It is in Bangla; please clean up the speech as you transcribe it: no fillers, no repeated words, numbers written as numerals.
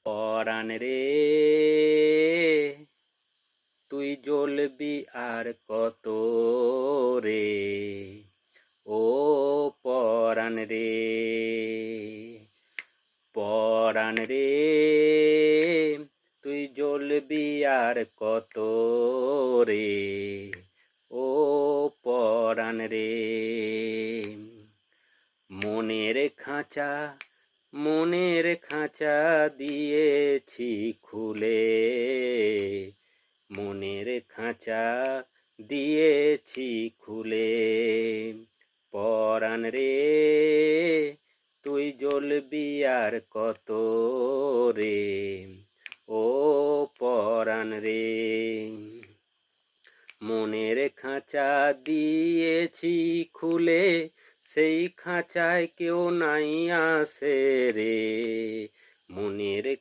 পরাণ রে তুই জ্বলবি আর কত রে, ও পরাণ রে, পরাণ রে তুই জ্বলবি আর কত রে, ও পরাণ রে। মনের খাঁচা দিয়েছি খুলে, মনের খাঁচা দিয়েছি খুলে, পরাণ রে তুই জ্বলবি আর কত রে, ও পরাণ রে। মনের খাঁচা দিয়েছি খুলে, সেই খাঁচায় কেউ নাই আসে রে, মনের